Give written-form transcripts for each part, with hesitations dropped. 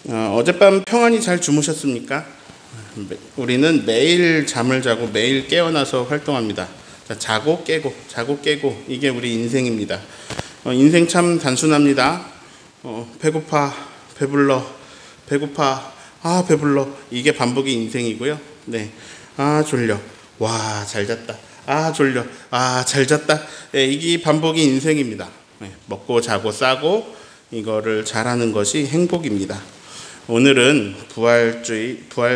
어젯밤 평안히 잘 주무셨습니까? 우리는 매일 잠을 자고 매일 깨어나서 활동합니다. 자, 자고 깨고 이게 우리 인생입니다. 인생 참 단순합니다. 배고파, 배불러, 배고파, 배불러, 이게 반복이 인생이고요. 네, 졸려, 와, 잘 잤다, 졸려, 잘 잤다. 네, 이게 반복이 인생입니다. 네, 먹고 자고 싸고 이거를 잘하는 것이 행복입니다. 오늘은 부활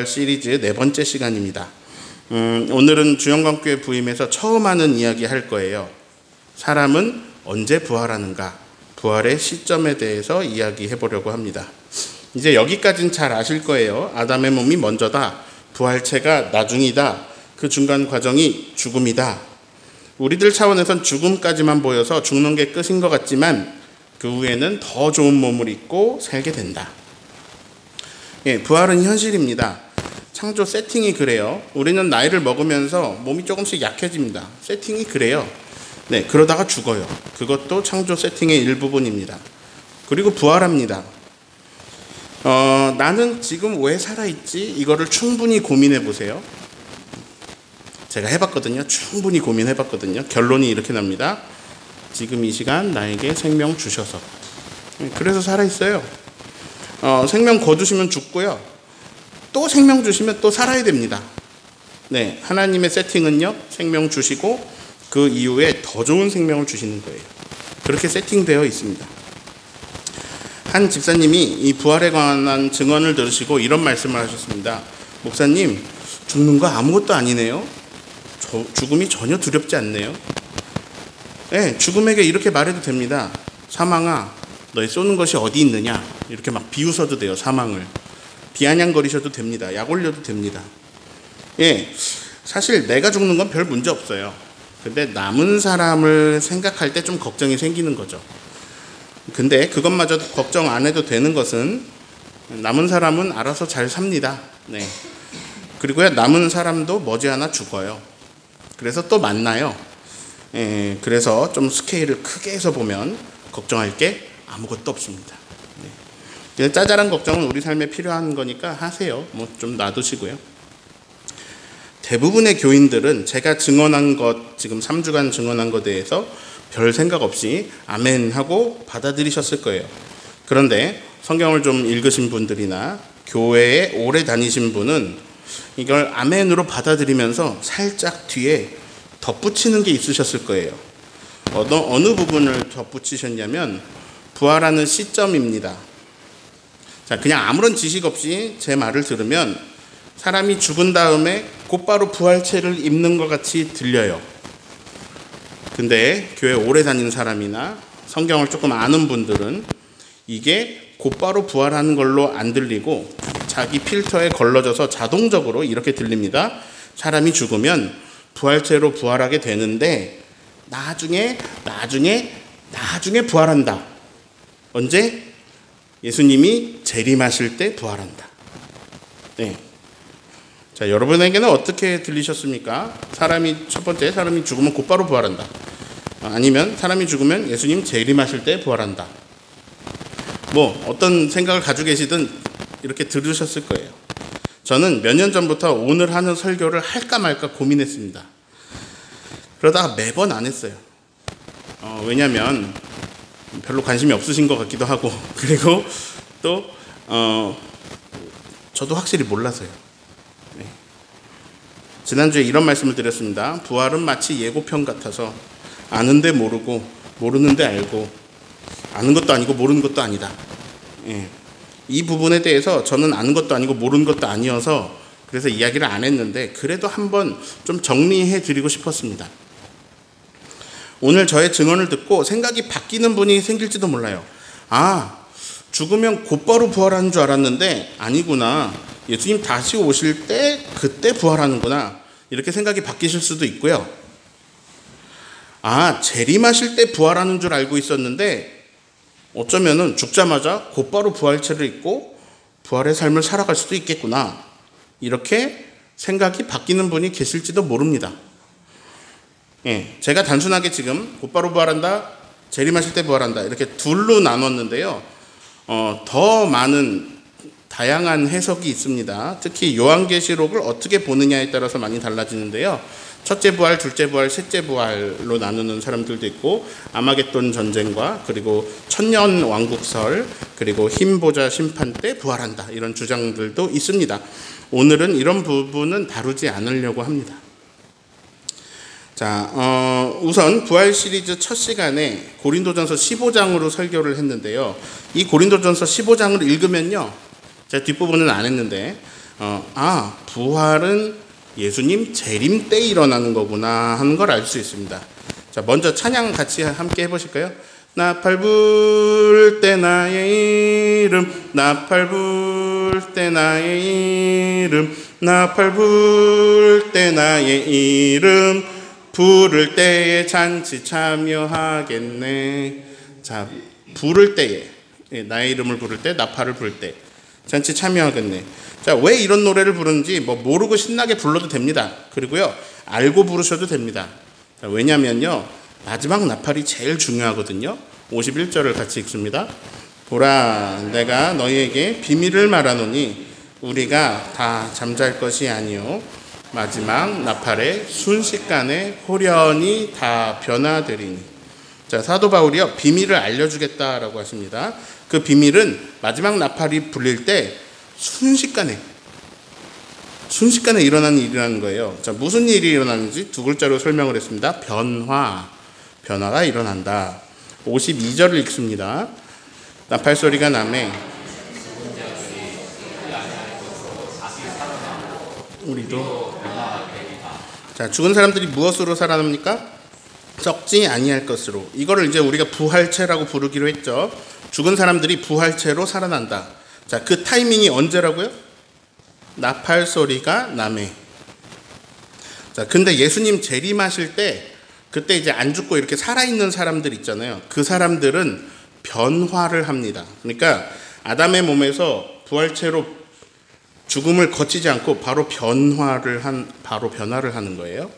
시리즈 4번째 시간입니다. 오늘은 주영광교회 부임에서 처음 하는 이야기 할 거예요. 사람은 언제 부활하는가? 부활의 시점에 대해서 이야기해 보려고 합니다. 이제 여기까지는 잘 아실 거예요. 아담의 몸이 먼저다. 부활체가 나중이다. 그 중간 과정이 죽음이다. 우리들 차원에선 죽음까지만 보여서 죽는 게 끝인 것 같지만 그 후에는 더 좋은 몸을 입고 살게 된다. 예, 부활은 현실입니다. 창조 세팅이 그래요. 우리는 나이를 먹으면서 몸이 조금씩 약해집니다. 세팅이 그래요. 네, 그러다가 죽어요. 그것도 창조 세팅의 일부분입니다. 그리고 부활합니다. 나는 지금 왜 살아있지? 이거를 충분히 고민해 보세요. 제가 해봤거든요. 충분히 고민해봤거든요. 결론이 이렇게 납니다. 지금 이 시간 나에게 생명 주셔서. 그래서 살아있어요. 생명 거두시면 죽고요. 또 생명 주시면 또 살아야 됩니다. 네, 하나님의 세팅은요, 생명 주시고 그 이후에 더 좋은 생명을 주시는 거예요. 그렇게 세팅되어 있습니다. 한 집사님이 이 부활에 관한 증언을 들으시고 이런 말씀을 하셨습니다. 목사님, 죽는 거 아무것도 아니네요. 죽음이 전혀 두렵지 않네요. 네, 죽음에게 이렇게 말해도 됩니다. 사망아, 너의 쏘는 것이 어디 있느냐? 이렇게 막 비웃어도 돼요. 사망을 비아냥거리셔도 됩니다. 약 올려도 됩니다. 예, 사실 내가 죽는 건 별 문제 없어요. 근데 남은 사람을 생각할 때 좀 걱정이 생기는 거죠. 근데 그것마저도 걱정 안 해도 되는 것은 남은 사람은 알아서 잘 삽니다. 네. 그리고요, 남은 사람도 머지않아 죽어요. 그래서 또 만나요. 예, 그래서 좀 스케일을 크게 해서 보면 걱정할 게 아무것도 없습니다. 네. 짜잘한 걱정은 우리 삶에 필요한 거니까 하세요. 뭐 좀 놔두시고요. 대부분의 교인들은 제가 증언한 것, 지금 3주간 증언한 것에 대해서 별 생각 없이 아멘 하고 받아들이셨을 거예요. 그런데 성경을 좀 읽으신 분들이나 교회에 오래 다니신 분은 이걸 아멘으로 받아들이면서 살짝 뒤에 덧붙이는 게 있으셨을 거예요. 어느 부분을 덧붙이셨냐면 부활하는 시점입니다. 자, 그냥 아무런 지식 없이 제 말을 들으면 사람이 죽은 다음에 곧바로 부활체를 입는 것 같이 들려요. 근데 교회 오래 다니는 사람이나 성경을 조금 아는 분들은 이게 곧바로 부활하는 걸로 안 들리고 자기 필터에 걸러져서 자동적으로 이렇게 들립니다. 사람이 죽으면 부활체로 부활하게 되는데 나중에 부활한다. 언제? 예수님이 재림하실 때 부활한다. 네. 자, 여러분에게는 어떻게 들리셨습니까? 첫 번째, 사람이 죽으면 곧바로 부활한다. 아니면 사람이 죽으면 예수님 재림하실 때 부활한다. 뭐 어떤 생각을 가지고 계시든 이렇게 들으셨을 거예요. 저는 몇 년 전부터 오늘 하는 설교를 할까 말까 고민했습니다. 그러다가 매번 안 했어요. 왜냐면 별로 관심이 없으신 것 같기도 하고, 그리고 또 저도 확실히 몰라서요. 네. 지난주에 이런 말씀을 드렸습니다. 부활은 마치 예고편 같아서 아는데 모르고 모르는데 알고, 아는 것도 아니고 모르는 것도 아니다. 예. 이 부분에 대해서 저는 아는 것도 아니고 모르는 것도 아니어서 그래서 이야기를 안 했는데 그래도 한번 좀 정리해 드리고 싶었습니다. 오늘 저의 증언을 듣고 생각이 바뀌는 분이 생길지도 몰라요. 죽으면 곧바로 부활하는 줄 알았는데 아니구나. 예수님 다시 오실 때 그때 부활하는구나. 이렇게 생각이 바뀌실 수도 있고요. 재림하실 때 부활하는 줄 알고 있었는데 어쩌면은 죽자마자 곧바로 부활체를 입고 부활의 삶을 살아갈 수도 있겠구나. 이렇게 생각이 바뀌는 분이 계실지도 모릅니다. 예, 제가 단순하게 지금 곧바로 부활한다, 재림하실 때 부활한다 이렇게 둘로 나눴는데요. 더 많은 다양한 해석이 있습니다. 특히 요한계시록을 어떻게 보느냐에 따라서 많이 달라지는데요. 첫째 부활, 둘째 부활, 셋째 부활로 나누는 사람들도 있고, 아마겟돈 전쟁과 그리고 천년 왕국설, 그리고 흰 보좌 심판 때 부활한다, 이런 주장들도 있습니다. 오늘은 이런 부분은 다루지 않으려고 합니다. 자, 우선 부활 시리즈 첫 시간에 고린도전서 15장으로 설교를 했는데요. 이 고린도전서 15장을 읽으면요, 제가 뒷부분은 안 했는데, 부활은 예수님 재림 때 일어나는 거구나 하는 걸 알 수 있습니다. 자, 먼저 찬양 같이 함께 해보실까요? 나팔 불 때 나의 이름, 나팔 불 때 나의 이름, 나팔 불 때 나의 이름, 부를 때에 잔치 참여하겠네. 자, 부를 때에, 나의 이름을 부를 때, 나팔을 불 때 잔치 참여하겠네. 자, 왜 이런 노래를 부르는지 모르고 신나게 불러도 됩니다. 그리고요, 알고 부르셔도 됩니다. 자, 왜냐면요, 마지막 나팔이 제일 중요하거든요. 51절을 같이 읽습니다. 보라, 내가 너희에게 비밀을 말하노니 우리가 다 잠잘 것이 아니요 마지막 나팔에 순식간에 호련히 다 변화되리니. 자, 사도 바울이요, 비밀을 알려주겠다라고 하십니다. 그 비밀은 마지막 나팔이 불릴 때 순식간에 일어나는 일이라는 거예요. 자, 무슨 일이 일어나는지 두 글자로 설명을 했습니다. 변화가 일어난다. 52절을 읽습니다. 나팔 소리가 나매 우리도. 자, 죽은 사람들이 무엇으로 살아납니까? 썩지 아니할 것으로. 이거를 이제 우리가 부활체라고 부르기로 했죠. 죽은 사람들이 부활체로 살아난다. 자, 그 타이밍이 언제라고요? 나팔 소리가 나매. 자, 근데 예수님 재림하실 때, 그때 이제 안 죽고 이렇게 살아있는 사람들 있잖아요. 그 사람들은 변화를 합니다. 그러니까 아담의 몸에서 부활체로 죽음을 거치지 않고 바로 변화를 하는 거예요.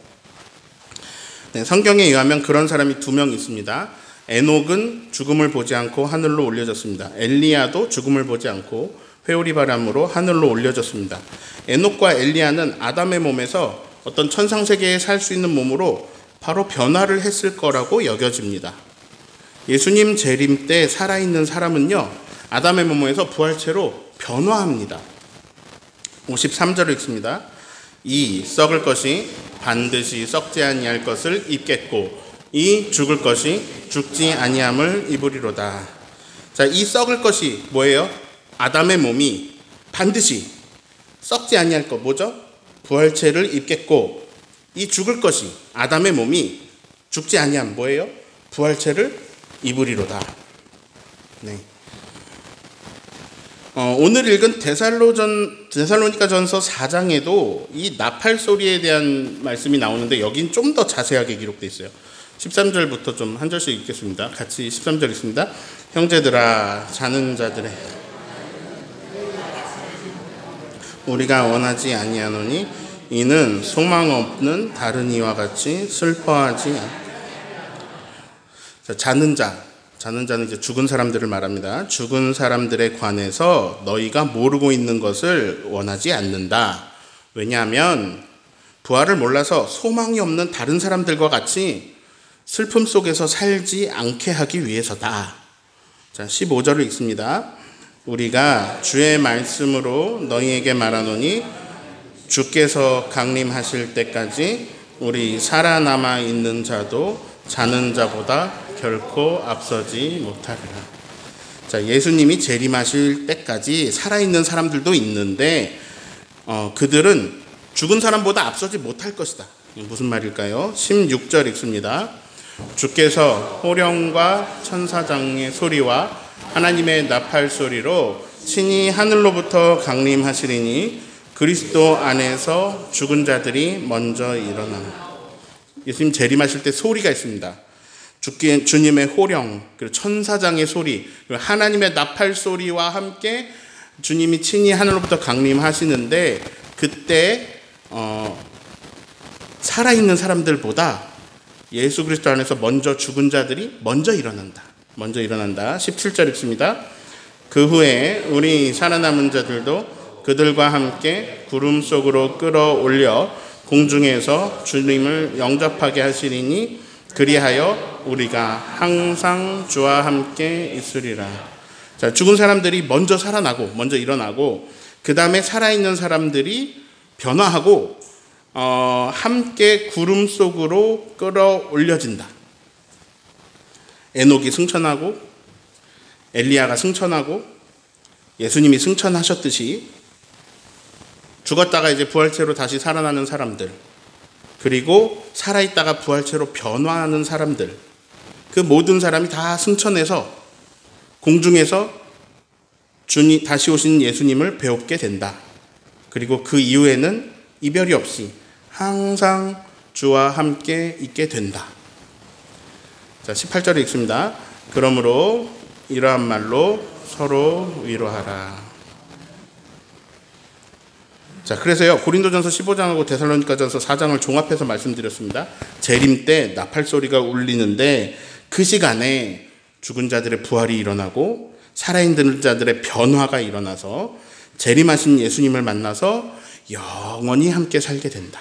네, 성경에 의하면 그런 사람이 2명 있습니다. 에녹은 죽음을 보지 않고 하늘로 올려졌습니다. 엘리야도 죽음을 보지 않고 회오리 바람으로 하늘로 올려졌습니다. 에녹과 엘리야는 아담의 몸에서 어떤 천상세계에 살 수 있는 몸으로 바로 변화를 했을 거라고 여겨집니다. 예수님 재림 때 살아있는 사람은요, 아담의 몸에서 부활체로 변화합니다. 53절을 읽습니다. 이 썩을 것이 반드시 썩지 아니할 것을 입겠고 이 죽을 것이 죽지 아니함을 입으리로다. 자, 이 썩을 것이 뭐예요? 아담의 몸이 반드시 썩지 아니할 것, 뭐죠? 부활체를 입겠고, 이 죽을 것이 아담의 몸이 죽지 아니함, 뭐예요? 부활체를 입으리로다. 네. 오늘 읽은 데살로니가전서 4장에도 이 나팔 소리에 대한 말씀이 나오는데 여긴 좀 더 자세하게 기록되어 있어요. 13절부터 좀 한 절씩 읽겠습니다. 같이 13절 읽습니다. 형제들아, 자는 자들의 우리가 원하지 아니하노니 이는 소망 없는 다른 이와 같이 슬퍼하지 않. 자는 자는 이제 죽은 사람들을 말합니다. 죽은 사람들에 관해서 너희가 모르고 있는 것을 원하지 않는다. 왜냐하면 부활을 몰라서 소망이 없는 다른 사람들과 같이 슬픔 속에서 살지 않게 하기 위해서다. 자, 15절을 읽습니다. 우리가 주의 말씀으로 너희에게 말하노니 주께서 강림하실 때까지 우리 살아남아 있는 자도 자는 자보다 결코 앞서지 못하리라. 자, 예수님이 재림하실 때까지 살아있는 사람들도 있는데 그들은 죽은 사람보다 앞서지 못할 것이다. 무슨 말일까요? 16절 읽습니다. 주께서 호령과 천사장의 소리와 하나님의 나팔 소리로 친히 하늘로부터 강림하시리니 그리스도 안에서 죽은 자들이 먼저 일어나는. 예수님 재림하실 때 소리가 있습니다. 주님의 호령, 그리고 천사장의 소리, 그리고 하나님의 나팔 소리와 함께 주님이 친히 하늘로부터 강림하시는데 그때 살아있는 사람들보다 예수 그리스도 안에서 먼저 죽은 자들이 먼저 일어난다. 17절 읽습니다. 그 후에 우리 살아남은 자들도 그들과 함께 구름 속으로 끌어올려 공중에서 주님을 영접하게 하시리니 그리하여 우리가 항상 주와 함께 있으리라. 자, 죽은 사람들이 먼저 살아나고 먼저 일어나고 그 다음에 살아있는 사람들이 변화하고 함께 구름 속으로 끌어올려진다. 에녹이 승천하고 엘리야가 승천하고 예수님이 승천하셨듯이 죽었다가 이제 부활체로 다시 살아나는 사람들, 그리고 살아있다가 부활체로 변화하는 사람들, 그 모든 사람이 다 승천해서 공중에서 다시 오신 예수님을 배웁게 된다. 그리고 그 이후에는 이별이 없이 항상 주와 함께 있게 된다. 자, 18절에 읽습니다. 그러므로 이러한 말로 서로 위로하라. 자, 그래서요, 고린도전서 15장하고 데살로니가전서 4장을 종합해서 말씀드렸습니다. 재림 때 나팔 소리가 울리는데 그 시간에 죽은 자들의 부활이 일어나고 살아있는 자들의 변화가 일어나서 재림하신 예수님을 만나서 영원히 함께 살게 된다.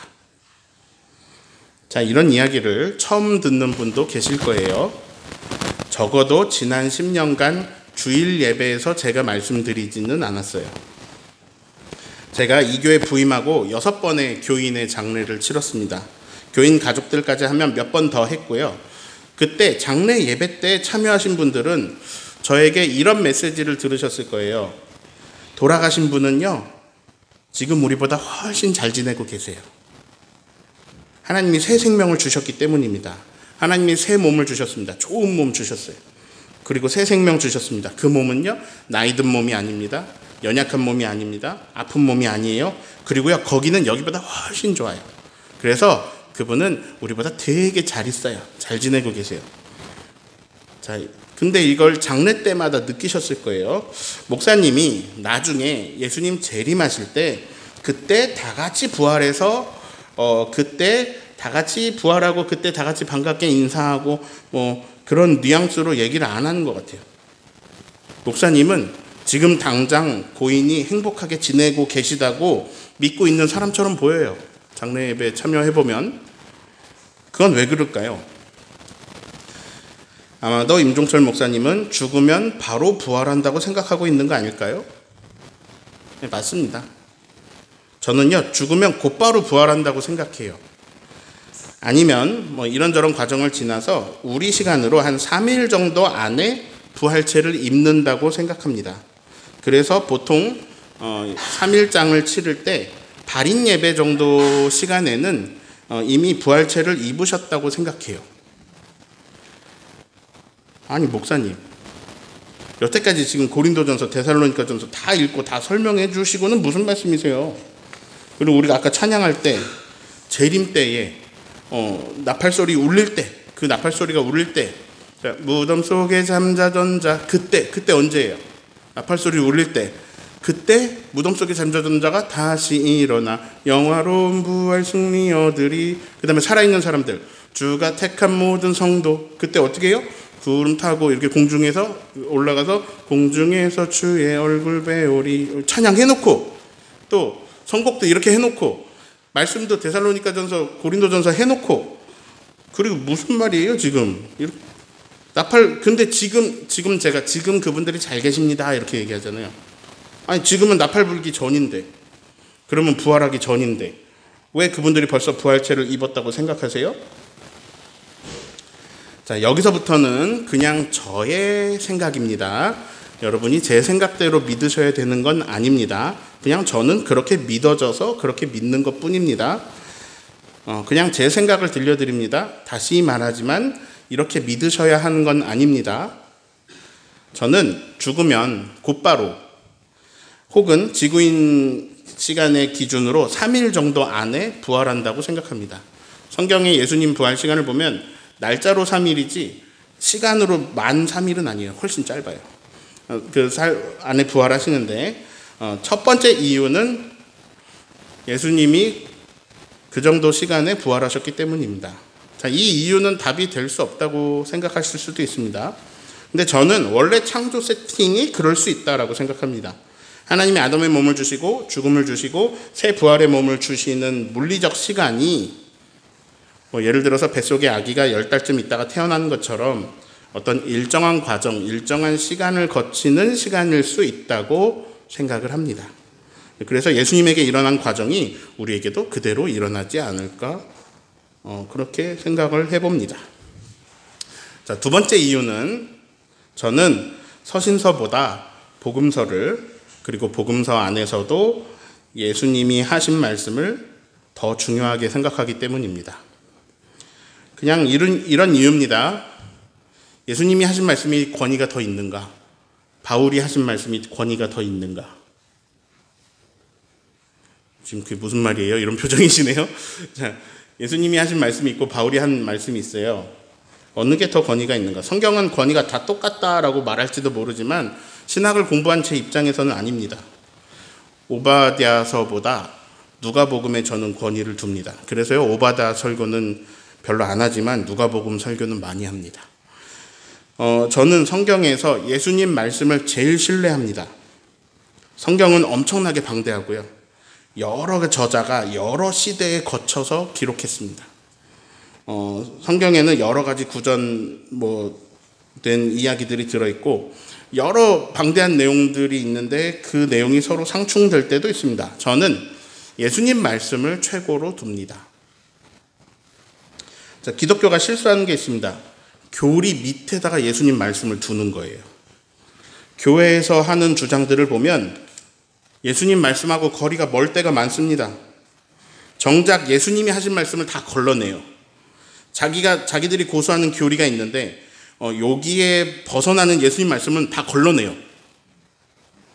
자, 이런 이야기를 처음 듣는 분도 계실 거예요. 적어도 지난 10년간 주일 예배에서 제가 말씀드리지는 않았어요. 제가 이 교회 부임하고 6번의 교인의 장례를 치렀습니다. 교인 가족들까지 하면 몇 번 더 했고요. 그때 장례 예배 때 참여하신 분들은 저에게 이런 메시지를 들으셨을 거예요. 돌아가신 분은요, 지금 우리보다 훨씬 잘 지내고 계세요. 하나님이 새 생명을 주셨기 때문입니다. 하나님이 새 몸을 주셨습니다. 좋은 몸 주셨어요. 그리고 새 생명 주셨습니다. 그 몸은요, 나이 든 몸이 아닙니다. 연약한 몸이 아닙니다. 아픈 몸이 아니에요. 그리고요, 거기는 여기보다 훨씬 좋아요. 그래서 그분은 우리보다 되게 잘 있어요. 잘 지내고 계세요. 자, 근데 이걸 장례 때마다 느끼셨을 거예요. 목사님이 나중에 예수님 재림하실 때 그때 다 같이 부활해서 그때 다 같이 부활하고 그때 다 같이 반갑게 인사하고 뭐 그런 뉘앙스로 얘기를 안 하는 것 같아요. 목사님은 지금 당장 고인이 행복하게 지내고 계시다고 믿고 있는 사람처럼 보여요. 장례 예배에 참여해보면. 그건 왜 그럴까요? 아마도 임종철 목사님은 죽으면 바로 부활한다고 생각하고 있는 거 아닐까요? 네, 맞습니다. 저는요, 죽으면 곧바로 부활한다고 생각해요. 아니면 뭐 이런저런 과정을 지나서 우리 시간으로 한 3일 정도 안에 부활체를 입는다고 생각합니다. 그래서 보통 3일장을 치를 때 발인 예배 정도 시간에는 이미 부활체를 입으셨다고 생각해요. 아니, 목사님, 여태까지 지금 고린도전서, 데살로니가전서 다 읽고 다 설명해 주시고는 무슨 말씀이세요? 그리고 우리가 아까 찬양할 때 재림 때에 나팔 소리 울릴 때, 그 나팔 소리가 울릴 때, 무덤 속에 잠자던 자, 그때 언제예요? 나팔 소리 울릴 때, 그때 무덤 속에 잠자던 자가 다시 일어나 영화로운 부활 승리 얻으리. 그 다음에 살아있는 사람들, 주가 택한 모든 성도, 그때 어떻게 해요? 구름 타고 이렇게 공중에서 올라가서 공중에서 주의 얼굴 배우리 찬양해놓고, 또 선곡도 이렇게 해놓고, 말씀도 데살로니가전서, 고린도전서 해놓고, 그리고 무슨 말이에요 지금? 나팔, 근데 지금 제가 지금 그분들이 잘 계십니다 이렇게 얘기하잖아요. 아니, 지금은 나팔 불기 전인데, 그러면 부활하기 전인데 왜 그분들이 벌써 부활체를 입었다고 생각하세요? 자, 여기서부터는 그냥 저의 생각입니다. 여러분이 제 생각대로 믿으셔야 되는 건 아닙니다. 그냥 저는 그렇게 믿어져서 그렇게 믿는 것 뿐입니다. 그냥 제 생각을 들려드립니다. 다시 말하지만 이렇게 믿으셔야 하는 건 아닙니다. 저는 죽으면 곧바로 혹은 지구인 시간의 기준으로 3일 정도 안에 부활한다고 생각합니다. 성경의 예수님 부활 시간을 보면 날짜로 3일이지 시간으로 만 3일은 아니에요. 훨씬 짧아요. 안에 부활하시는데, 첫 번째 이유는 예수님이 그 정도 시간에 부활하셨기 때문입니다. 자, 이 이유는 답이 될 수 없다고 생각하실 수도 있습니다. 근데 저는 원래 창조 세팅이 그럴 수 있다라고 생각합니다. 하나님이 아담의 몸을 주시고 죽음을 주시고 새 부활의 몸을 주시는 물리적 시간이 예를 들어서 뱃속에 아기가 10달쯤 있다가 태어나는 것처럼 어떤 일정한 과정, 일정한 시간을 거치는 시간일 수 있다고 생각을 합니다. 그래서 예수님에게 일어난 과정이 우리에게도 그대로 일어나지 않을까 그렇게 생각을 해봅니다. 자, 두 번째 이유는 저는 서신서보다 복음서를 그리고 복음서 안에서도 예수님이 하신 말씀을 더 중요하게 생각하기 때문입니다. 그냥 이런 이유입니다. 예수님이 하신 말씀이 권위가 더 있는가? 바울이 하신 말씀이 권위가 더 있는가? 지금 그게 무슨 말이에요? 이런 표정이시네요. 자, 예수님이 하신 말씀이 있고 바울이 한 말씀이 있어요. 어느 게 더 권위가 있는가? 성경은 권위가 다 똑같다라고 말할지도 모르지만 신학을 공부한 제 입장에서는 아닙니다. 오바댜서보다 누가복음에 저는 권위를 둡니다. 그래서요, 오바댜 설교는 별로 안 하지만 누가복음 설교는 많이 합니다. 저는 성경에서 예수님 말씀을 제일 신뢰합니다. 성경은 엄청나게 방대하고요. 여러 저자가 여러 시대에 거쳐서 기록했습니다. 성경에는 여러 가지 구전 된 이야기들이 들어있고 여러 방대한 내용들이 있는데 그 내용이 서로 상충될 때도 있습니다. 저는 예수님 말씀을 최고로 둡니다. 자, 기독교가 실수하는 게 있습니다. 교리 밑에다가 예수님 말씀을 두는 거예요. 교회에서 하는 주장들을 보면 예수님 말씀하고 거리가 멀 때가 많습니다. 정작 예수님이 하신 말씀을 다 걸러내요. 자기들이 고수하는 교리가 있는데 여기에 벗어나는 예수님 말씀은 다 걸러내요.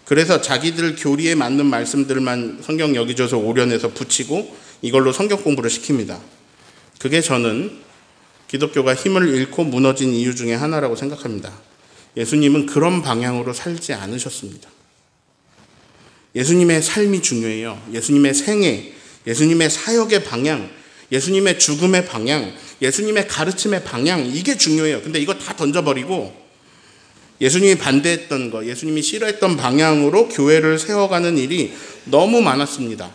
그래서 자기들 교리에 맞는 말씀들만 성경 여기저기서 오려내서 붙이고 이걸로 성경 공부를 시킵니다. 그게 저는 기독교가 힘을 잃고 무너진 이유 중에 하나라고 생각합니다. 예수님은 그런 방향으로 살지 않으셨습니다. 예수님의 삶이 중요해요. 예수님의 생애, 예수님의 사역의 방향, 예수님의 죽음의 방향, 예수님의 가르침의 방향, 이게 중요해요. 근데 이거 다 던져버리고 예수님이 반대했던 거, 예수님이 싫어했던 방향으로 교회를 세워가는 일이 너무 많았습니다.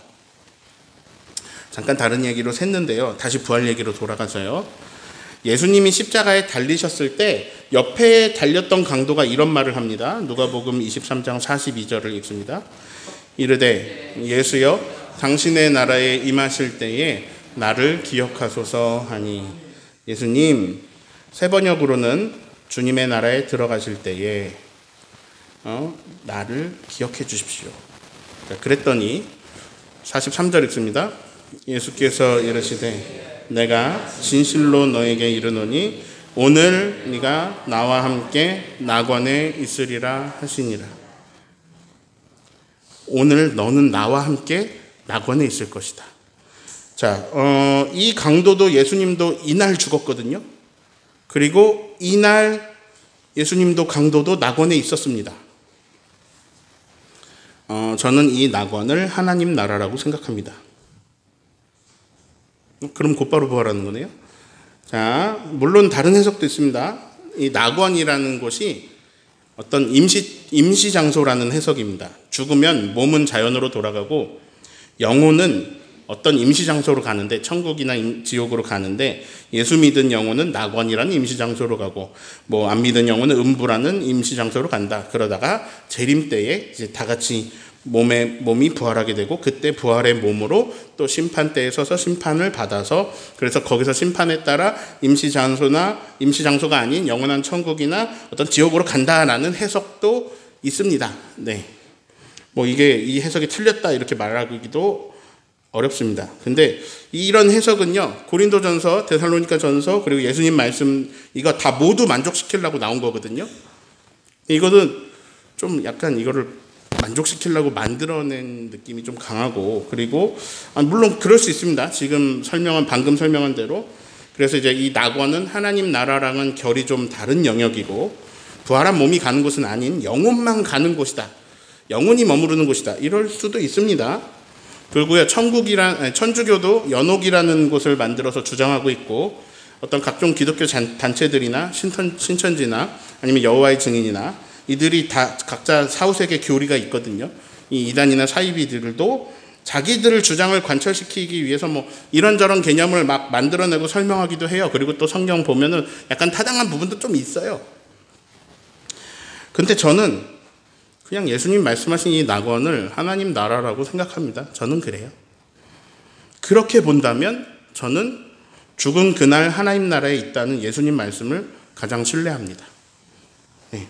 잠깐 다른 얘기로 샜는데요. 다시 부활 얘기로 돌아가서요. 예수님이 십자가에 달리셨을 때 옆에 달렸던 강도가 이런 말을 합니다. 누가복음 23장 42절을 읽습니다. 이르되 예수여 당신의 나라에 임하실 때에 나를 기억하소서 하니, 예수님 세 번역으로는 주님의 나라에 들어가실 때에 나를 기억해 주십시오. 그랬더니 43절 읽습니다. 예수께서 이르시되 내가 진실로 너에게 이르노니 오늘 네가 나와 함께 낙원에 있으리라 하시니라. 오늘 너는 나와 함께 낙원에 있을 것이다. 자, 이 강도도 예수님도 이날 죽었거든요. 그리고 이날 예수님도 강도도 낙원에 있었습니다. 저는 이 낙원을 하나님 나라라고 생각합니다. 그럼 곧바로 부활하는 거네요. 자, 물론 다른 해석도 있습니다. 이 낙원이라는 곳이 어떤 임시 장소라는 해석입니다. 죽으면 몸은 자연으로 돌아가고 영혼은 어떤 임시 장소로 가는데, 천국이나 지옥으로 가는데, 예수 믿은 영혼은 낙원이라는 임시 장소로 가고 안 믿은 영혼은 음부라는 임시 장소로 간다. 그러다가 재림 때에 이제 다 같이 몸이 부활하게 되고 그때 부활의 몸으로 또 심판대에 서서 심판을 받아서, 그래서 거기서 심판에 따라 임시 장소가 아닌 영원한 천국이나 어떤 지옥으로 간다라는 해석도 있습니다. 네. 이게 이 해석이 틀렸다 이렇게 말하기도 어렵습니다. 근데 이런 해석은요, 고린도전서, 데살로니가전서, 그리고 예수님 말씀 이거 다 모두 만족시키려고 나온 거거든요. 이거는 좀 약간 이거를 만족시키려고 만들어낸 느낌이 좀 강하고, 그리고 물론 그럴 수 있습니다. 방금 설명한 대로. 그래서 이제 이 낙원은 하나님 나라랑은 결이 좀 다른 영역이고, 부활한 몸이 가는 곳은 아닌 영혼만 가는 곳이다. 영혼이 머무르는 곳이다. 이럴 수도 있습니다. 그리고요, 천주교도 연옥이라는 곳을 만들어서 주장하고 있고, 어떤 각종 기독교 단체들이나 신천지나 아니면 여호와의 증인이나 이들이 다 각자 사후세계 교리가 있거든요. 이 이단이나 사이비들도 자기들을 주장을 관철시키기 위해서 뭐 이런저런 개념을 막 만들어내고 설명하기도 해요. 그리고 또 성경 보면은 약간 타당한 부분도 좀 있어요. 근데 저는 그냥 예수님 말씀하신 이 낙원을 하나님 나라라고 생각합니다. 저는 그래요. 그렇게 본다면 저는 죽은 그날 하나님 나라에 있다는 예수님 말씀을 가장 신뢰합니다. 네.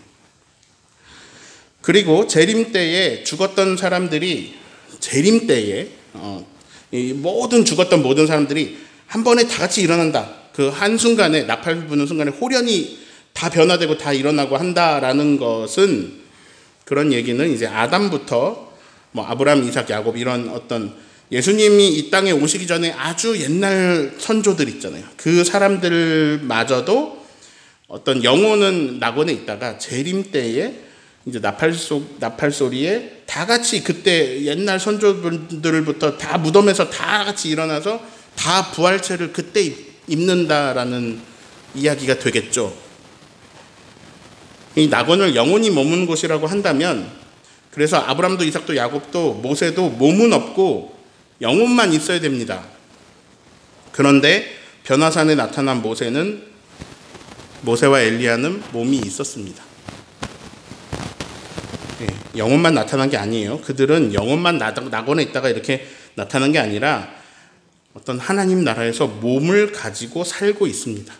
그리고 재림 때에 죽었던 사람들이 재림 때에 이 모든 죽었던 사람들이 한 번에 다 같이 일어난다. 그 한순간에 나팔 부는 순간에 홀연히 다 변화되고 다 일어나고 한다라는 것은 그런 얘기는 이제 아담부터 뭐 아브라함, 이삭, 야곱 이런 어떤 예수님이 이 땅에 오시기 전에 아주 옛날 선조들 있잖아요. 그 사람들마저도 어떤 영혼은 낙원에 있다가 재림 때에 이제 나팔 소리에 다 같이 그때 옛날 선조들부터 다 무덤에서 다 같이 일어나서 다 부활체를 그때 입는다라는 이야기가 되겠죠. 이 낙원을 영혼이 머문 곳이라고 한다면 그래서 아브람도 이삭도 야곱도 모세도 몸은 없고 영혼만 있어야 됩니다. 그런데 변화산에 나타난 모세와 엘리야는 몸이 있었습니다. 영혼만 나타난 게 아니에요. 그들은 영혼만 낙원에 있다가 이렇게 나타난 게 아니라 어떤 하나님 나라에서 몸을 가지고 살고 있습니다.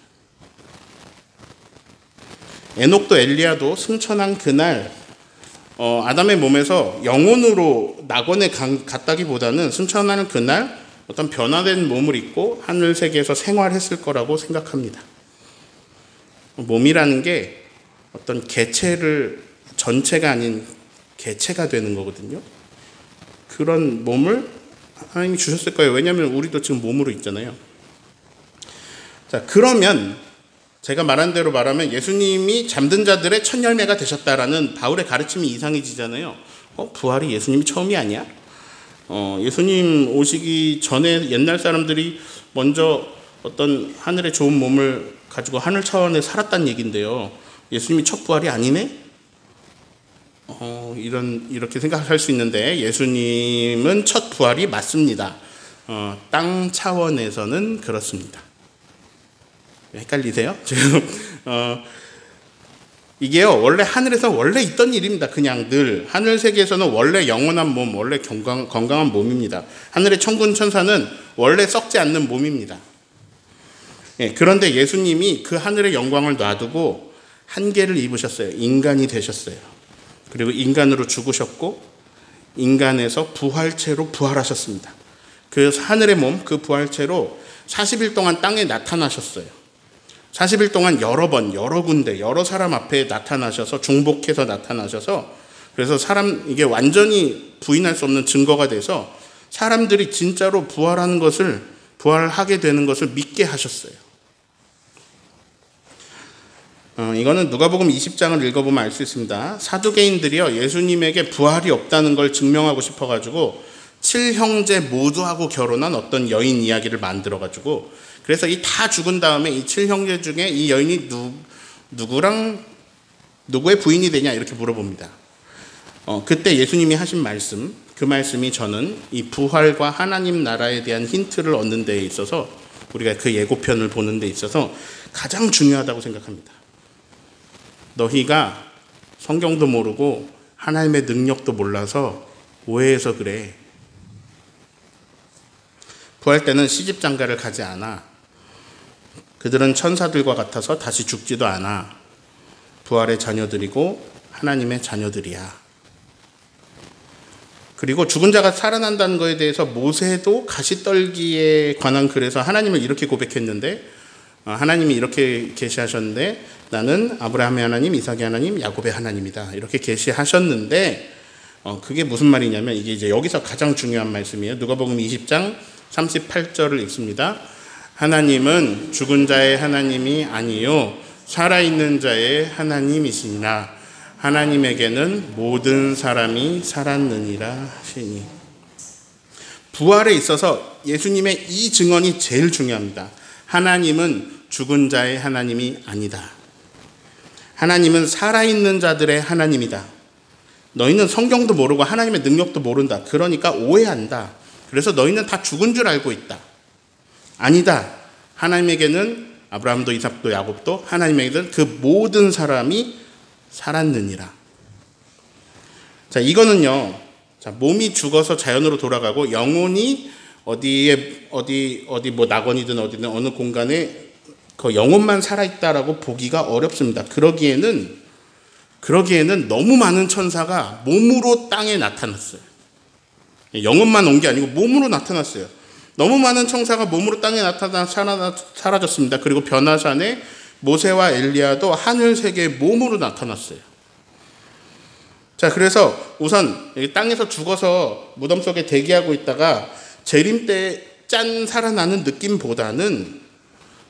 에녹도 엘리야도 승천한 그날 아담의 몸에서 영혼으로 낙원에 갔다기보다는 승천하는 그날 어떤 변화된 몸을 입고 하늘 세계에서 생활했을 거라고 생각합니다. 몸이라는 게 어떤 개체를 전체가 아닌 개체가 되는 거거든요. 그런 몸을 하나님이 주셨을 거예요. 왜냐하면 우리도 지금 몸으로 있잖아요. 자, 그러면 제가 말한 대로 말하면 예수님이 잠든 자들의 첫 열매가 되셨다라는 바울의 가르침이 이상해지잖아요. 부활이 예수님이 처음이 아니야? 예수님 오시기 전에 옛날 사람들이 먼저 어떤 하늘의 좋은 몸을 가지고 하늘 차원에 살았다는 얘기인데요. 예수님이 첫 부활이 아니네? 이렇게 생각할 수 있는데 예수님은 첫 부활이 맞습니다. 땅 차원에서는 그렇습니다. 헷갈리세요? 지금 이게요 원래 하늘에서 원래 있던 일입니다. 그냥 늘 하늘 세계에서는 원래 영원한 몸, 원래 건강한 몸입니다. 하늘의 천군 천사는 원래 썩지 않는 몸입니다. 그런데 예수님이 그 하늘의 영광을 놔두고 한계를 입으셨어요. 인간이 되셨어요. 그리고 인간으로 죽으셨고 인간에서 부활체로 부활하셨습니다. 그 하늘의 몸, 그 부활체로 40일 동안 땅에 나타나셨어요. 40일 동안 여러 번, 여러 군데, 여러 사람 앞에 나타나셔서 중복해서 나타나셔서 그래서 이게 완전히 부인할 수 없는 증거가 돼서 사람들이 진짜로 부활하게 되는 것을 믿게 하셨어요. 이거는 누가복음 20장을 읽어보면 알 수 있습니다. 사두개인들이요 예수님에게 부활이 없다는 걸 증명하고 싶어가지고 7형제 모두하고 결혼한 어떤 여인 이야기를 만들어가지고 그래서 이 다 죽은 다음에 이 7형제 중에 이 여인이 누구의 부인이 되냐 이렇게 물어봅니다. 그때 예수님이 하신 말씀, 그 말씀이 저는 이 부활과 하나님 나라에 대한 힌트를 얻는 데 있어서 우리가 그 예고편을 보는 데 있어서 가장 중요하다고 생각합니다. 너희가 성경도 모르고 하나님의 능력도 몰라서 오해해서 그래. 부활 때는 시집장가를 가지 않아. 그들은 천사들과 같아서 다시 죽지도 않아. 부활의 자녀들이고 하나님의 자녀들이야. 그리고 죽은 자가 살아난다는 것에 대해서 모세도 가시떨기에 관한 글에서 하나님을 이렇게 고백했는데 하나님이 이렇게 계시하셨는데 나는 아브라함의 하나님, 이삭의 하나님, 야곱의 하나님이다. 이렇게 계시하셨는데 그게 무슨 말이냐면 이게 이제 여기서 가장 중요한 말씀이에요. 누가복음 20장 38절을 읽습니다. 하나님은 죽은 자의 하나님이 아니요 살아있는 자의 하나님이시니라. 하나님에게는 모든 사람이 살았느니라 하시니. 부활에 있어서 예수님의 이 증언이 제일 중요합니다. 하나님은 죽은 자의 하나님이 아니다. 하나님은 살아있는 자들의 하나님이다. 너희는 성경도 모르고 하나님의 능력도 모른다. 그러니까 오해한다. 그래서 너희는 다 죽은 줄 알고 있다. 아니다. 하나님에게는 아브라함도 이삭도 야곱도 하나님에게는 그 모든 사람이 살았느니라. 자, 이거는요. 자, 몸이 죽어서 자연으로 돌아가고 영혼이 어디 뭐 낙원이든 어디든 어느 공간에 그 영혼만 살아있다라고 보기가 어렵습니다. 그러기에는 너무 많은 천사가 몸으로 땅에 나타났어요. 영혼만 온 게 아니고 몸으로 나타났어요. 너무 많은 천사가 몸으로 땅에 나타나 사라졌습니다. 그리고 변화산에 모세와 엘리야도 하늘 세계에 몸으로 나타났어요. 자, 그래서 우선 땅에서 죽어서 무덤 속에 대기하고 있다가 재림 때 짠 살아나는 느낌보다는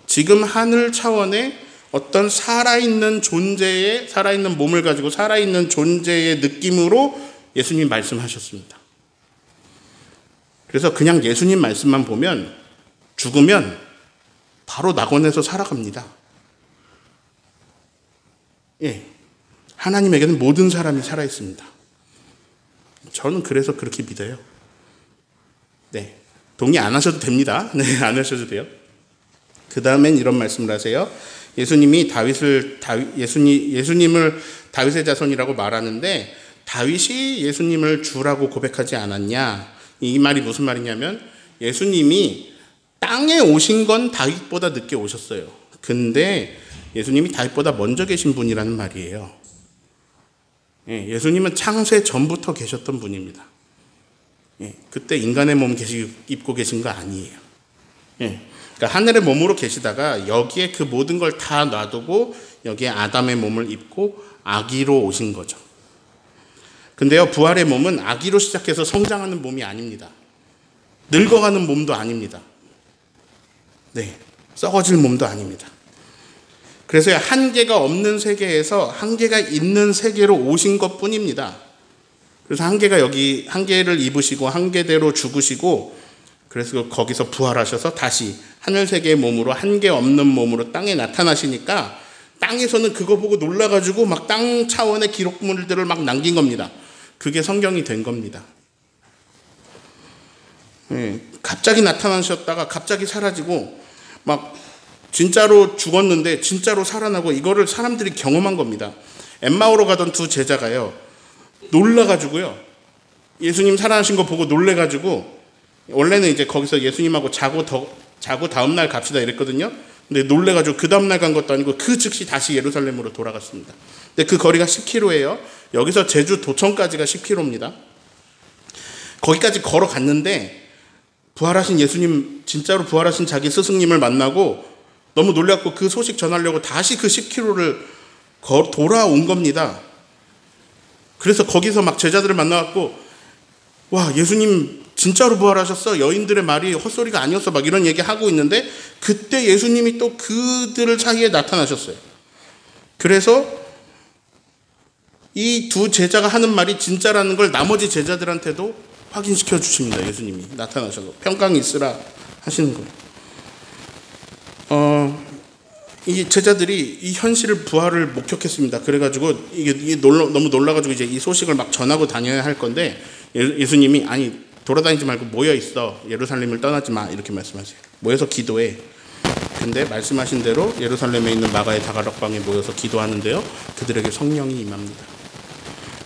지금 하늘 차원의 어떤 살아있는 몸을 가지고 살아있는 존재의 느낌으로 예수님이 말씀하셨습니다. 그래서 그냥 예수님 말씀만 보면 죽으면 바로 낙원에서 살아갑니다. 예, 하나님에게는 모든 사람이 살아있습니다. 저는 그래서 그렇게 믿어요. 네, 동의 안 하셔도 됩니다. 네, 안 하셔도 돼요. 그 다음엔 이런 말씀을 하세요. 예수님을 다윗의 자손이라고 말하는데 다윗이 예수님을 주라고 고백하지 않았냐? 이 말이 무슨 말이냐면 예수님이 땅에 오신 건 다윗보다 늦게 오셨어요. 근데 예수님이 다윗보다 먼저 계신 분이라는 말이에요. 예수님은 창세 전부터 계셨던 분입니다. 그때 인간의 몸 입고 계신 거 아니에요. 그러니까 하늘의 몸으로 계시다가 여기에 그 모든 걸 다 놔두고 여기에 아담의 몸을 입고 아기로 오신 거죠. 근데요, 부활의 몸은 아기로 시작해서 성장하는 몸이 아닙니다. 늙어가는 몸도 아닙니다. 네, 썩어질 몸도 아닙니다. 그래서 한계가 없는 세계에서 한계가 있는 세계로 오신 것뿐입니다. 그래서 한계를 입으시고 한계대로 죽으시고 그래서 거기서 부활하셔서 다시 하늘 세계의 몸으로 한계 없는 몸으로 땅에 나타나시니까 땅에서는 그거 보고 놀라가지고 막 땅 차원의 기록물들을 막 남긴 겁니다. 그게 성경이 된 겁니다. 갑자기 나타나셨다가 갑자기 사라지고 막 진짜로 죽었는데 진짜로 살아나고 이거를 사람들이 경험한 겁니다. 엠마오로 가던 두 제자가요, 놀라가지고요, 예수님 살아나신 거 보고 놀래가지고 원래는 이제 거기서 예수님하고 자고 다음날 갑시다 이랬거든요. 근데 놀래가지고 그 다음날 간 것도 아니고 그 즉시 다시 예루살렘으로 돌아갔습니다. 근데 그 거리가 10km예요. 여기서 제주 도청까지가 10km입니다. 거기까지 걸어갔는데 부활하신 예수님, 진짜로 부활하신 자기 스승님을 만나고 너무 놀랐고 그 소식 전하려고 다시 그 10km를 돌아온 겁니다. 그래서 거기서 막 제자들을 만나갖고 와, 예수님 진짜로 부활하셨어. 여인들의 말이 헛소리가 아니었어. 막 이런 얘기 하고 있는데 그때 예수님이 또 그들 사이에 나타나셨어요. 그래서 이 두 제자가 하는 말이 진짜라는 걸 나머지 제자들한테도 확인시켜 주십니다. 예수님이 나타나셔서 평강이 있으라 하시는 거예요. 이 제자들이 이 현실을 부활을 목격했습니다. 그래가지고 이게 너무 놀라가지고 이제 이 소식을 막 전하고 다녀야 할 건데 예수님이 아니 돌아다니지 말고 모여 있어. 예루살렘을 떠나지 마. 이렇게 말씀하세요. 모여서 기도해. 근데 말씀하신 대로 예루살렘에 있는 마가의 다가락방에 모여서 기도하는데요, 그들에게 성령이 임합니다.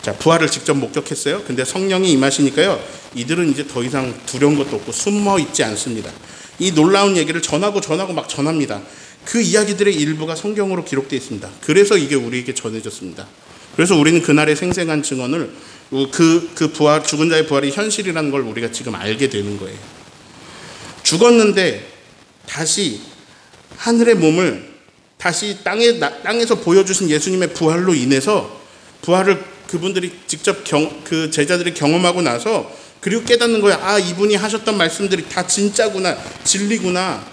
자, 부활을 직접 목격했어요. 근데 성령이 임하시니까요, 이들은 이제 더 이상 두려운 것도 없고 숨어 있지 않습니다. 이 놀라운 얘기를 전하고 막 전합니다. 그 이야기들의 일부가 성경으로 기록되어 있습니다. 그래서 이게 우리에게 전해졌습니다. 그래서 우리는 그날의 생생한 증언을 그 부활, 죽은 자의 부활이 현실이라는 걸 우리가 지금 알게 되는 거예요. 죽었는데 다시 하늘의 몸을 다시 땅에서 보여주신 예수님의 부활로 인해서 부활을 그분들이 직접 그 제자들이 경험하고 나서 그리고 깨닫는 거야. 아, 이분이 하셨던 말씀들이 다 진짜구나, 진리구나.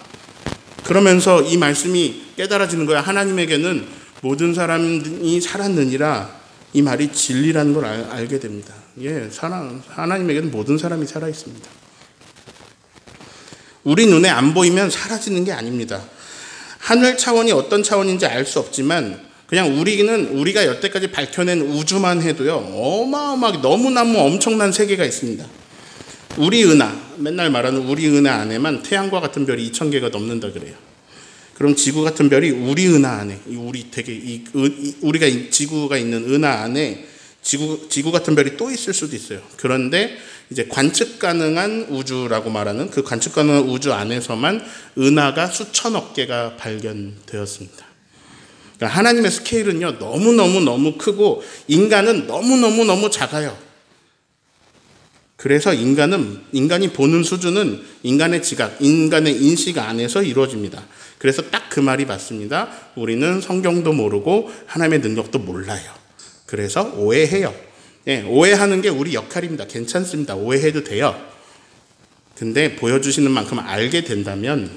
그러면서 이 말씀이 깨달아지는 거야. 하나님에게는 모든 사람이 살았느니라. 이 말이 진리라는 걸 알게 됩니다. 예, 하나님에게는 모든 사람이 살아 있습니다. 우리 눈에 안 보이면 사라지는 게 아닙니다. 하늘 차원이 어떤 차원인지 알 수 없지만 그냥 우리가 여태까지 밝혀낸 우주만 해도요, 어마어마하게 너무너무 엄청난 세계가 있습니다. 우리 은하, 맨날 말하는 우리 은하 안에만 태양과 같은 별이 2,000개가 넘는다 그래요. 그럼 지구 같은 별이 우리 은하 안에, 우리가 지구가 있는 은하 안에 지구 같은 별이 또 있을 수도 있어요. 그런데 이제 관측 가능한 우주라고 말하는 그 관측 가능한 우주 안에서만 은하가 수천억 개가 발견되었습니다. 그러니까 하나님의 스케일은요, 너무 크고 인간은 너무 작아요. 그래서 인간이 보는 수준은 인간의 지각, 인간의 인식 안에서 이루어집니다. 그래서 딱 그 말이 맞습니다. 우리는 성경도 모르고 하나님의 능력도 몰라요. 그래서 오해해요. 예, 오해하는 게 우리 역할입니다. 괜찮습니다. 오해해도 돼요. 근데 보여주시는 만큼 알게 된다면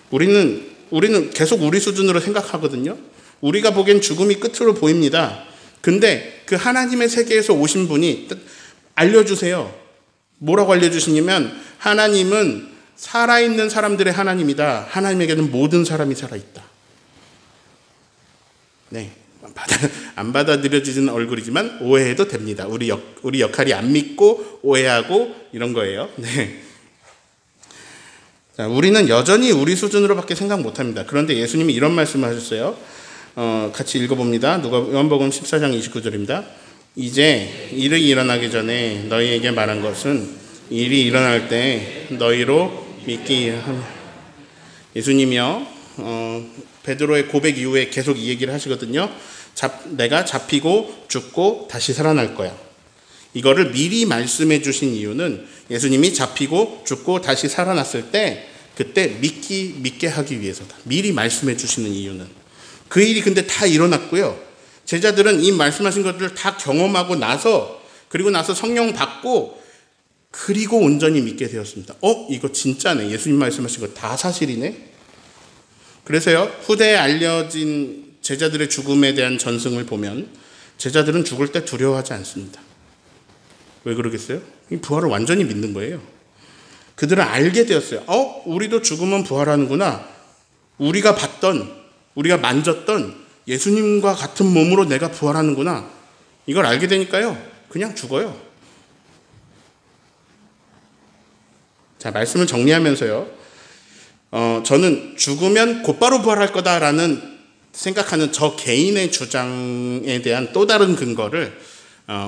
우리는 계속 우리 수준으로 생각하거든요. 우리가 보기엔 죽음이 끝으로 보입니다. 근데 그 하나님의 세계에서 오신 분이 알려주세요. 뭐라고 알려주시냐면 하나님은 살아있는 사람들의 하나님이다. 하나님에게는 모든 사람이 살아있다. 네, 안 받아들여지는 얼굴이지만 오해해도 됩니다. 우리 역할이 안 믿고 오해하고 이런 거예요. 네. 자, 우리는 여전히 우리 수준으로밖에 생각 못합니다. 그런데 예수님이 이런 말씀을 하셨어요. 같이 읽어봅니다. 요한복음 14장 29절입니다. 이제 일이 일어나기 전에 너희에게 말한 것은 일이 일어날 때 너희로 믿기 하며. 예수님이요, 베드로의 고백 이후에 계속 이 얘기를 하시거든요. 내가 잡히고 죽고 다시 살아날 거야. 이거를 미리 말씀해 주신 이유는 예수님이 잡히고 죽고 다시 살아났을 때 그때 믿게 하기 위해서다. 미리 말씀해 주시는 이유는. 그 일이 근데 다 일어났고요. 제자들은 이 말씀하신 것들을 다 경험하고 그리고 나서 성령 받고 그리고 온전히 믿게 되었습니다. 이거 진짜네. 예수님 말씀하신 거 다 사실이네. 그래서요, 후대에 알려진 제자들의 죽음에 대한 전승을 보면 제자들은 죽을 때 두려워하지 않습니다. 왜 그러겠어요? 이 부활을 완전히 믿는 거예요. 그들은 알게 되었어요. 우리도 죽으면 부활하는구나. 우리가 봤던, 우리가 만졌던 예수님과 같은 몸으로 내가 부활하는구나. 이걸 알게 되니까요, 그냥 죽어요. 자, 말씀을 정리하면서요, 저는 죽으면 곧바로 부활할 거다라는 생각하는 저 개인의 주장에 대한 또 다른 근거를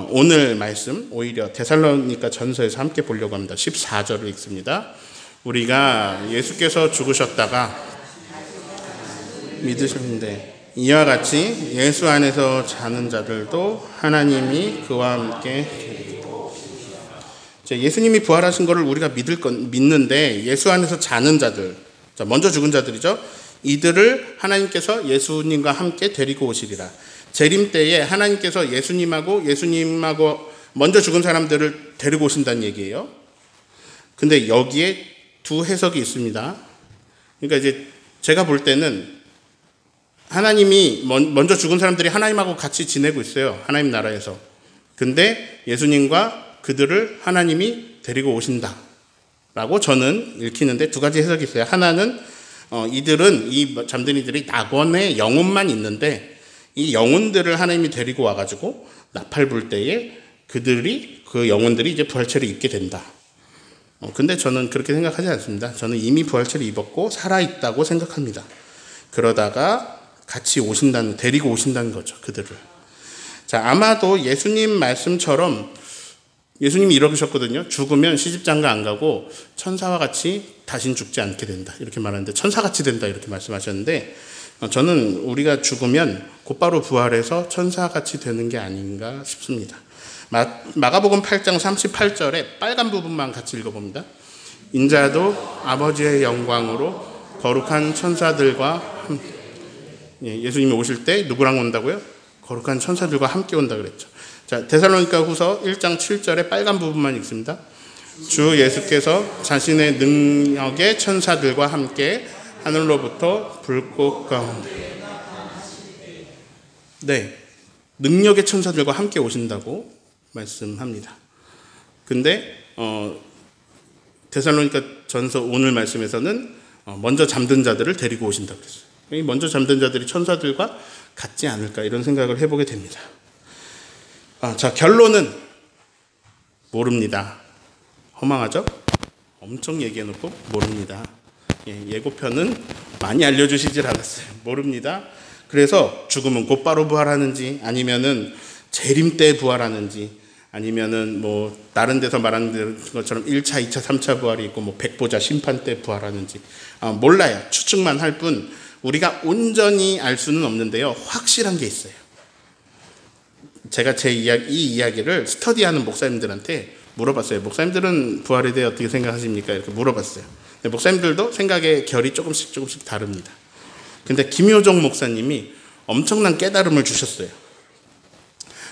오늘 말씀, 오히려 데살로니가 전서에서 함께 보려고 합니다. 14절을 읽습니다. 우리가 예수께서 죽으셨다가 믿으셨는데 이와 같이 예수 안에서 자는 자들도 하나님이 그와 함께. 예수님이 부활하신 것을 우리가 믿는데 예수 안에서 자는 자들, 먼저 죽은 자들이죠. 이들을 하나님께서 예수님과 함께 데리고 오시리라. 재림 때에 하나님께서 예수님하고 먼저 죽은 사람들을 데리고 오신다는 얘기예요. 근데 여기에 두 해석이 있습니다. 그러니까 이제 제가 볼 때는 하나님이 먼저 죽은 사람들이 하나님하고 같이 지내고 있어요. 하나님 나라에서. 근데 예수님과 그들을 하나님이 데리고 오신다라고 저는 읽히는데 두 가지 해석이 있어요. 하나는 이들은, 이 잠든 이들이 낙원에 영혼만 있는데 이 영혼들을 하나님이 데리고 와가지고 나팔 불 때에 그 영혼들이 이제 부활체를 입게 된다. 근데 저는 그렇게 생각하지 않습니다. 저는 이미 부활체를 입었고 살아있다고 생각합니다. 그러다가 같이 데리고 오신다는 거죠, 그들을. 자, 아마도 예수님 말씀처럼 예수님이 이러셨거든요. 죽으면 시집장가 안 가고 천사와 같이 다신 죽지 않게 된다. 이렇게 말하는데 천사같이 된다. 이렇게 말씀하셨는데 저는 우리가 죽으면 곧바로 부활해서 천사같이 되는 게 아닌가 싶습니다. 마가복음 8장 38절에 빨간 부분만 같이 읽어봅니다. 인자도 아버지의 영광으로 거룩한 천사들과 예수님이 오실 때 누구랑 온다고요? 거룩한 천사들과 함께 온다 그랬죠. 자, 데살로니가 후서 1장 7절에 빨간 부분만 읽습니다. 주 예수께서 자신의 능력의 천사들과 함께 하늘로부터 불꽃 가운데. 네, 능력의 천사들과 함께 오신다고 말씀합니다. 근데 데살로니가 전서 오늘 말씀에서는 먼저 잠든 자들을 데리고 오신다고 그랬어요. 이 먼저 잠든 자들이 천사들과 같지 않을까 이런 생각을 해보게 됩니다. 자, 결론은 모릅니다. 허망하죠? 엄청 얘기해놓고 모릅니다. 예고편은 많이 알려주시질 않았어요. 모릅니다. 그래서 죽음은 곧바로 부활하는지 아니면은 재림 때 부활하는지 아니면은 뭐 다른 데서 말하는 것처럼 1차, 2차, 3차 부활이 있고 뭐 백보자 심판 때 부활하는지 몰라요. 추측만 할 뿐 우리가 온전히 알 수는 없는데요. 확실한 게 있어요. 제가 이 이야기를 스터디하는 목사님들한테 물어봤어요. 목사님들은 부활에 대해 어떻게 생각하십니까? 이렇게 물어봤어요. 목사님들도 생각의 결이 조금씩 다릅니다. 근데 김효종 목사님이 엄청난 깨달음을 주셨어요.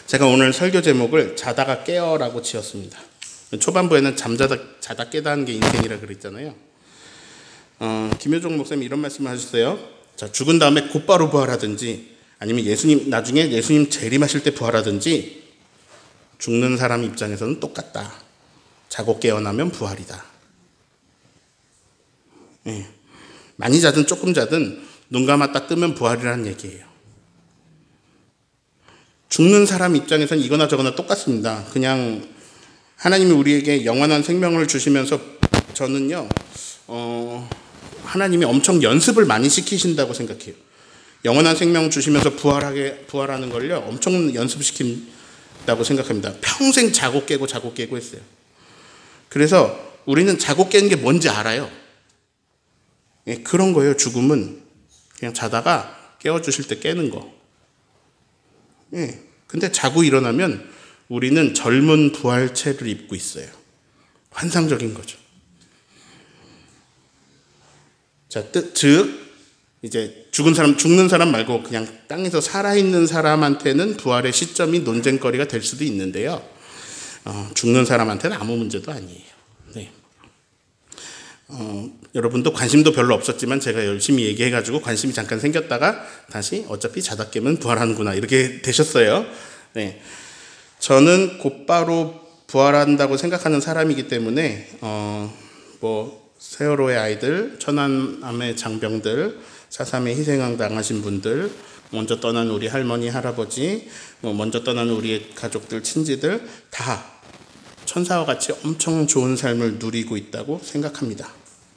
제가 오늘 설교 제목을 자다가 깨어라고 지었습니다. 초반부에는 자다 깨다 하는 게 인생이라 그랬잖아요. 김효종 목사님이 이런 말씀을 하셨어요. 자, 죽은 다음에 곧바로 부활하든지 아니면 나중에 예수님 재림하실 때 부활하든지 죽는 사람 입장에서는 똑같다. 자고 깨어나면 부활이다. 많이 자든 조금 자든 눈 감았다 뜨면 부활이라는 얘기예요. 죽는 사람 입장에서는 이거나 저거나 똑같습니다. 그냥 하나님이 우리에게 영원한 생명을 주시면서 저는요, 하나님이 엄청 연습을 많이 시키신다고 생각해요. 영원한 생명 주시면서 부활하는 걸요, 엄청 연습시킨다고 생각합니다. 평생 자고 깨고 했어요. 그래서 우리는 자고 깨는 게 뭔지 알아요. 그런 거예요. 죽음은 그냥 자다가 깨워주실 때 깨는 거. 근데 자고 일어나면 우리는 젊은 부활체를 입고 있어요. 환상적인 거죠. 자, 즉 이제 죽는 사람 말고 그냥 땅에서 살아있는 사람한테는 부활의 시점이 논쟁거리가 될 수도 있는데요. 죽는 사람한테는 아무 문제도 아니에요. 네. 여러분도 관심도 별로 없었지만 제가 열심히 얘기해가지고 관심이 잠깐 생겼다가 다시 어차피 자다 깨면 부활하는구나 이렇게 되셨어요. 네. 저는 곧바로 부활한다고 생각하는 사람이기 때문에 세월호의 아이들, 천안함의 장병들, 4.3의 희생항 당하신 분들, 먼저 떠난 우리 할머니, 할아버지, 먼저 떠난 우리의 가족들, 친지들 다 천사와 같이 엄청 좋은 삶을 누리고 있다고 생각합니다.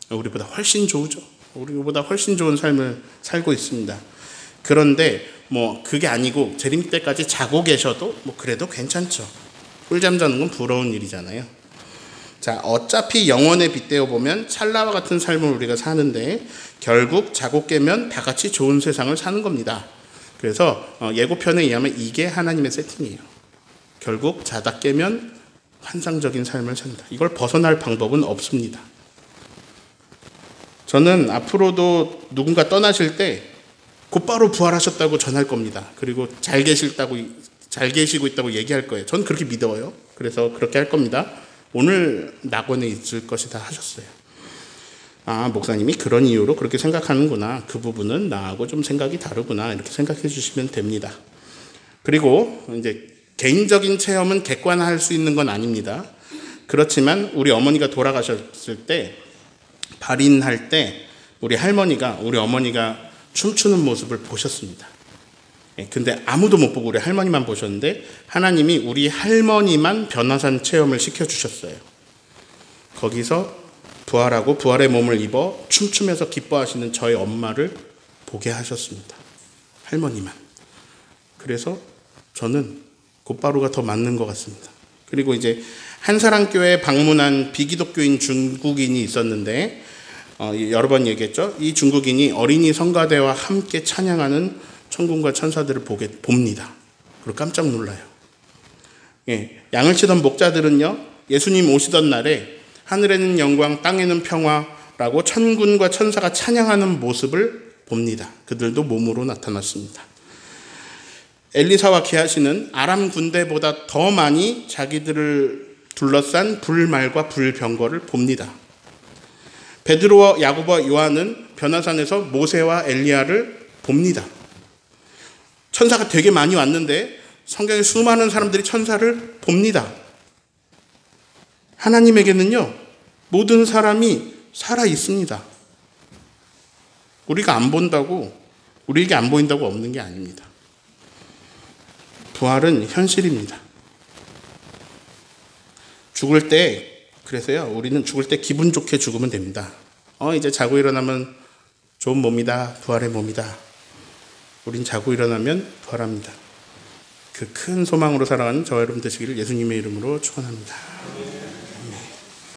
우리보다 훨씬 좋죠. 우리보다 훨씬 좋은 삶을 살고 있습니다. 그런데 그게 아니고 재림 때까지 자고 계셔도 그래도 괜찮죠. 꿀잠 자는 건 부러운 일이잖아요. 자, 어차피 영원에 빗대어 보면 찰나와 같은 삶을 우리가 사는데 결국 자고 깨면 다 같이 좋은 세상을 사는 겁니다. 그래서 예고편에 의하면 이게 하나님의 세팅이에요. 결국 자다 깨면 환상적인 삶을 산다. 이걸 벗어날 방법은 없습니다. 저는 앞으로도 누군가 떠나실 때 곧바로 부활하셨다고 전할 겁니다. 그리고 잘 계시고 있다고 얘기할 거예요. 전 그렇게 믿어요. 그래서 그렇게 할 겁니다. 오늘 낙원에 있을 것이다 하셨어요. 목사님이 그런 이유로 그렇게 생각하는구나. 그 부분은 나하고 좀 생각이 다르구나. 이렇게 생각해 주시면 됩니다. 그리고 이제 개인적인 체험은 객관화할 수 있는 건 아닙니다. 그렇지만 우리 어머니가 돌아가셨을 때 발인할 때 우리 어머니가 춤추는 모습을 보셨습니다. 근데 아무도 못 보고 우리 할머니만 보셨는데 하나님이 우리 할머니만 변화산 체험을 시켜주셨어요. 거기서 부활하고 부활의 몸을 입어 춤추면서 기뻐하시는 저희 엄마를 보게 하셨습니다. 할머니만. 그래서 저는 곧바로가 더 맞는 것 같습니다. 그리고 이제 한사랑교회에 방문한 비기독교인 중국인이 있었는데 여러 번 얘기했죠. 이 중국인이 어린이 성가대와 함께 찬양하는 천군과 천사들을 봅니다. 그리고 깜짝 놀라요. 양을 치던 목자들은요, 예수님 오시던 날에 하늘에는 영광, 땅에는 평화라고 천군과 천사가 찬양하는 모습을 봅니다. 그들도 몸으로 나타났습니다. 엘리사와 게하시는 아람 군대보다 더 많이 자기들을 둘러싼 불말과 불병거를 봅니다. 베드로와 야고보와 요한은 변화산에서 모세와 엘리야를 봅니다. 천사가 되게 많이 왔는데 성경에 수많은 사람들이 천사를 봅니다. 하나님에게는요, 모든 사람이 살아 있습니다. 우리가 안 본다고, 우리에게 안 보인다고 없는 게 아닙니다. 부활은 현실입니다. 죽을 때, 그래서요, 우리는 죽을 때 기분 좋게 죽으면 됩니다. 이제 자고 일어나면 좋은 몸이다, 부활의 몸이다. 우린 자고 일어나면 부활합니다. 그 큰 소망으로 살아가는 저와 여러분 되시기를 예수님의 이름으로 축원합니다.